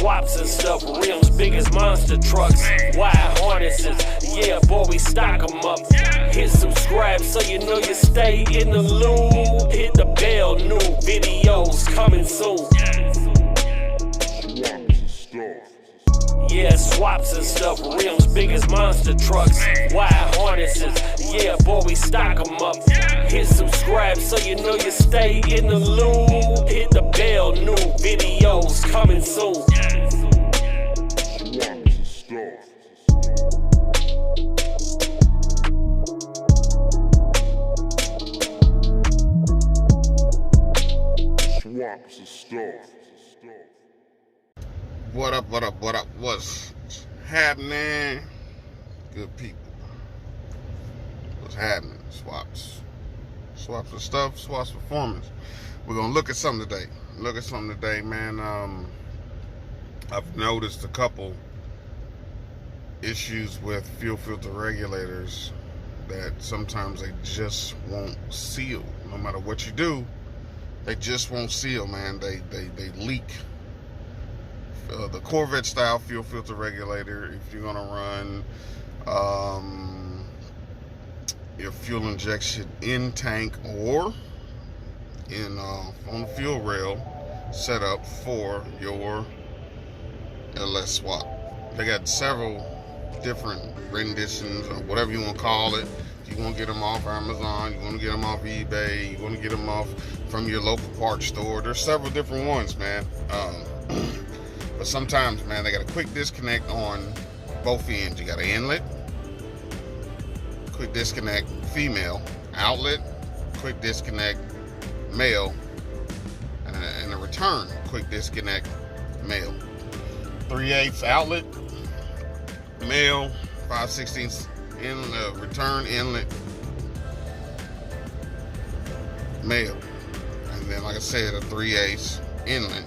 swaps and stuff, rims big as monster trucks, wide harnesses, yeah boy we stock 'em up. Hit subscribe so you know you stay in the loop. Hit the bell, new videos coming soon. Yeah, swaps and stuff, rims big as monster trucks, wide harnesses, yeah boy we stock 'em up. Hit subscribe so you know you stay in the loop. Hit the bell, new videos coming soon. Swaps and stuff. What up, what up, what up, what's happening? Good people. What's happening? Swaps and stuff, swaps performance. We're gonna look at something today. Man. I've noticed a couple issues with fuel filter regulators that sometimes they just won't seal. No matter what you do, they just won't seal, man. They leak. The Corvette style fuel filter regulator, if you're gonna run your fuel injection in tank or in on the fuel rail set up for your LS swap. They got several different renditions or whatever you want to call it. You want to get them off Amazon, you want to get them off eBay, you want to get them off from your local parts store. There's several different ones, man. But sometimes, man, they got a quick disconnect on both ends. You got an inlet, quick disconnect, female, outlet, quick disconnect, male, and a return, quick disconnect, male. 3/8 outlet, male, 5/16 in return inlet, male. And then, like I said, a 3/8 inlet,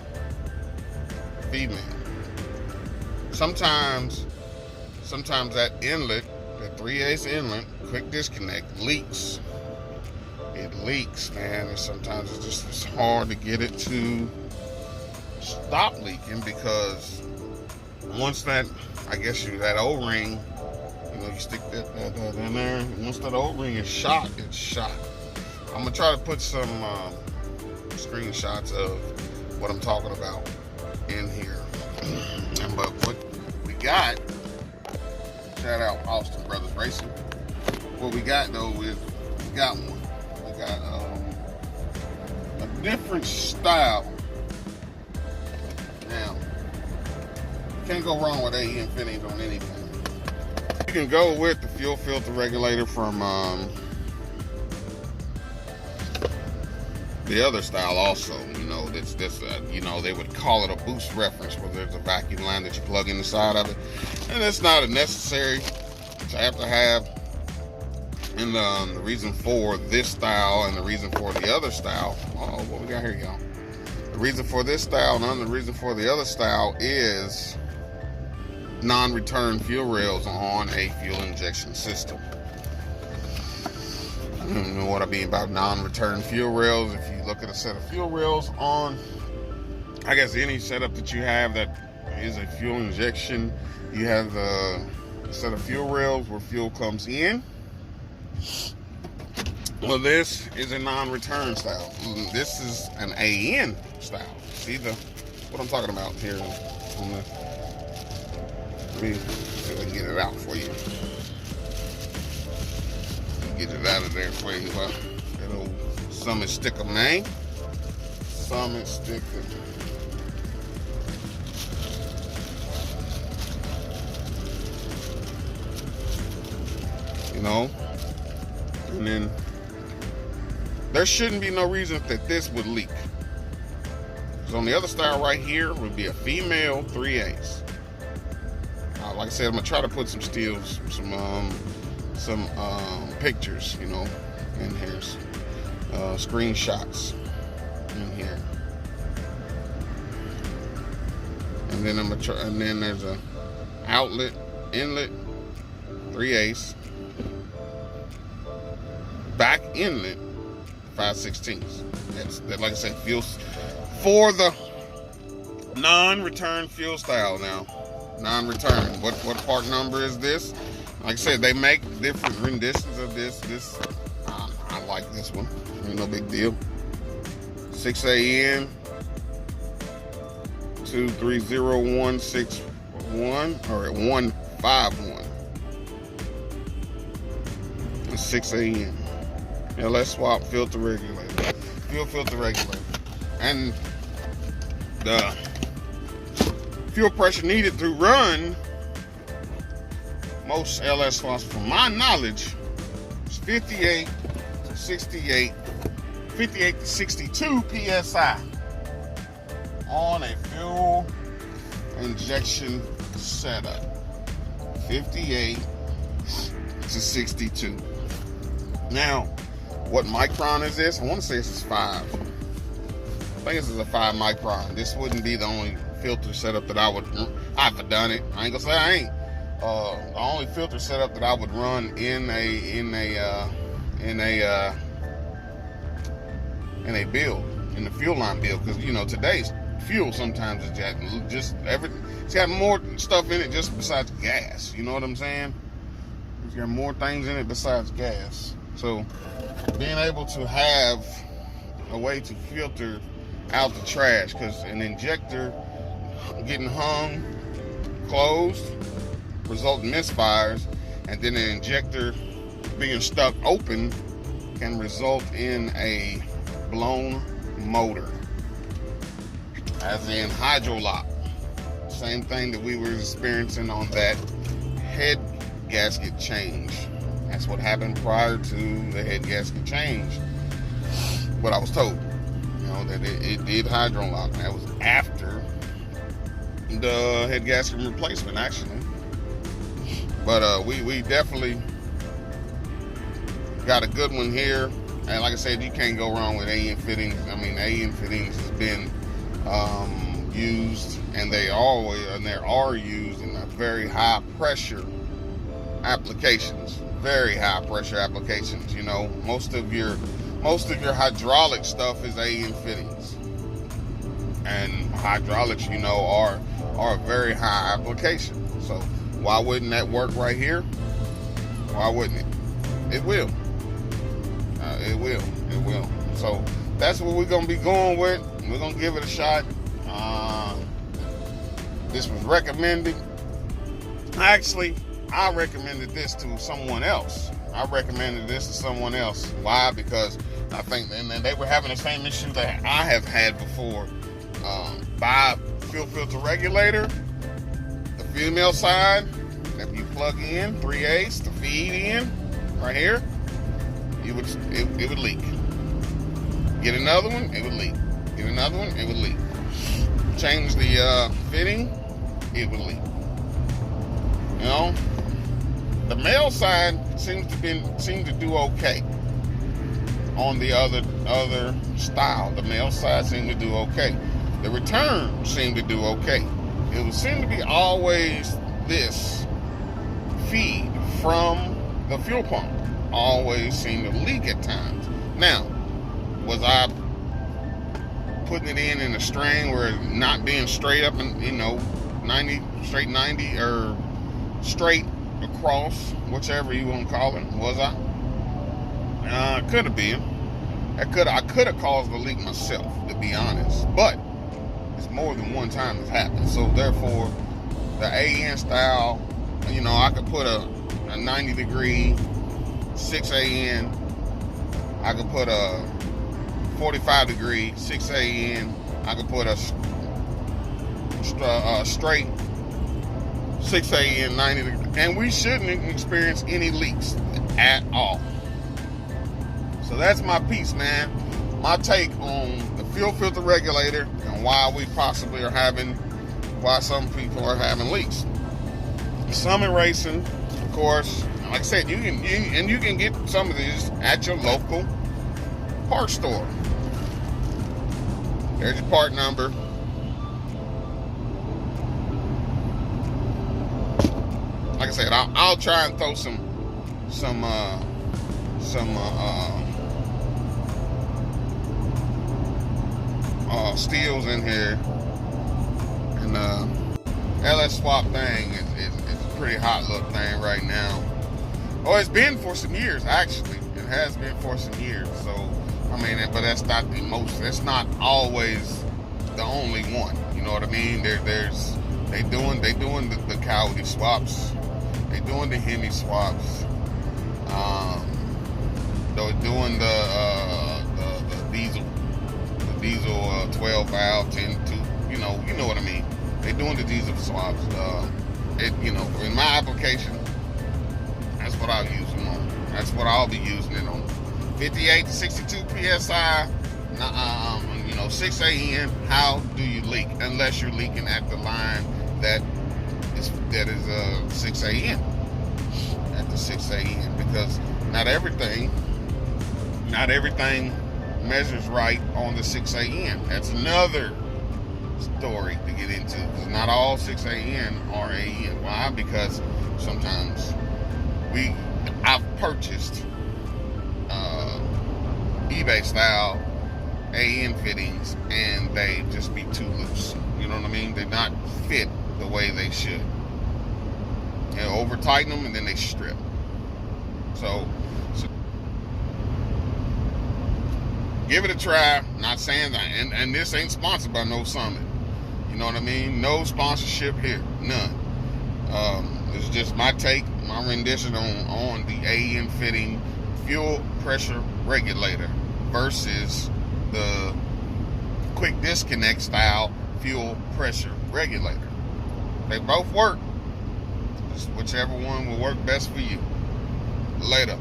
female. Sometimes that inlet, that 3/8 inlet, quick disconnect leaks. It leaks, man, and sometimes it's hard to get it to stop leaking because once that, I guess that O-ring, you know, you stick that in there. Once that O-ring is shot, it's shot. I'm gonna try to put some screenshots of what I'm talking about in here. But what we got, shout out Austin Brothers Racing. What we got though is we got one. We got a different style. Now, can't go wrong with AE Infinity on anything. You can go with the fuel filter regulator from the other style also. You know, you know, they would call it a boost reference, where there's a vacuum line that you plug in the side of it, and it's not a necessary to have. And the reason for this style and the reason for the other style, oh, what we got here, y'all? The reason for this style and the reason for the other style is non-return fuel rails on a fuel injection system. You know what I mean about non-return fuel rails. If you look at a set of fuel rails on, I guess, any setup that you have that is a fuel injection, you have a set of fuel rails where fuel comes in. Well, this is a non-return style. This is an AN style. See what I'm talking about here on the, let me see if I can get it out for you. Get it out of there for you. That old Summit sticker, man. Summit sticker. You know? And then there shouldn't be no reason that this would leak. Because on the other style right here would be a female 3/8. Like I said, I'm gonna try to put some stills, some pictures, you know, in here, screenshots in here. And then and then there's a outlet, inlet, 3/8, back inlet, 5/16. That's, like I said, feels for the Non-return fuel style now. Non-return. What part number is this? Like I said, they make different renditions of this. I like this one. Ain't no big deal. 6AN 230161 or 151. 6AN. LS swap filter regulator. Fuel filter regulator. And the fuel pressure needed to run most LS swaps, from my knowledge, is 58 to 68, 58 to 62 PSI on a fuel injection setup. 58 to 62. Now, what micron is this? I want to say this is 5. I think this is a 5 micron. This wouldn't be the only filter setup that I've done it. I ain't gonna say I ain't. The only filter setup that I would run in a build, in the fuel line build, because you know today's fuel sometimes is just everything. It's got more stuff in it just besides gas. You know what I'm saying? It's got more things in it besides gas. So being able to have a way to filter out the trash, because an injector getting hung closed result in misfires, and then an injector being stuck open can result in a blown motor, as in hydrolock. Same thing that we were experiencing on that head gasket change. That's what happened prior to the head gasket change. What I was told, you know, that it did hydrolock. That was after the head gasket replacement, actually. But we definitely got a good one here. And like I said, you can't go wrong with AN fittings. I mean, AN fittings has been used, and they are used in a very high pressure applications. Very high pressure applications. You know, most of your hydraulic stuff is AN fittings, and hydraulics, you know, are a very high application. So why wouldn't that work right here? Why wouldn't it? It will. It will. So that's what we're gonna be going with. We're gonna give it a shot. This was recommended. Actually, I recommended this to someone else. Why? Because I think, and they were having the same issue that I have had before. Buy fuel filter regulator, the female side, if you plug in 3/8 to feed in right here, it would leak. Get another one, it would leak. Get another one, it would leak. Change the fitting, it would leak. You know, the male side seems to do okay. On the other style, the male side seemed to do okay. The return seemed to do okay. It would seem to be always this feed from the fuel pump always seemed to leak at times. Now, was I putting it in a string where it's not being straight up and, you know, 90 or straight across, whichever you want to call it? Was I? Could have been. I could have caused the leak myself, to be honest. But it's more than one time it's happened. So therefore, the AN style, you know, I could put a 90 degree 6AN. I could put a 45 degree 6AN. I could put a straight 6AN 90 degree. And we shouldn't experience any leaks at all. So that's my piece, man. My take on the fuel filter regulator and why some people are having leaks. Summit Racing, of course, like I said, you can get some of these at your local parts store. There's your part number. Like I said, I'll try and throw some steels in here that swap thing is a pretty hot little thing right now. Oh, it's been for some years, actually. It has been for some years. So, I mean, but that's not the most. That's not always the only one. You know what I mean? They doing the Coyote swaps. They doing the Hemi swaps. They're doing the diesel 12 valve 10-2. You know what I mean. They're doing the diesel swaps. In my application, that's what I'll use them on. That's what I'll be using it on. 58 to 62 psi. 6 AN. How do you leak? Unless you're leaking at the line that is 6 AN. At the 6 AN, because not everything measures right on the 6 AN. That's another story to get into, because not all 6 AN are AN. Why? Because sometimes I've purchased eBay style AN fittings and they just be too loose. You know what I mean? They not fit the way they should. Over tighten them and then they strip. So give it a try. Not saying that, and this ain't sponsored by no Summit. You know what I mean? No sponsorship here, none. It's just my take, my rendition on the AN fitting fuel pressure regulator versus the quick disconnect style fuel pressure regulator. They both work. Just whichever one will work best for you. Later.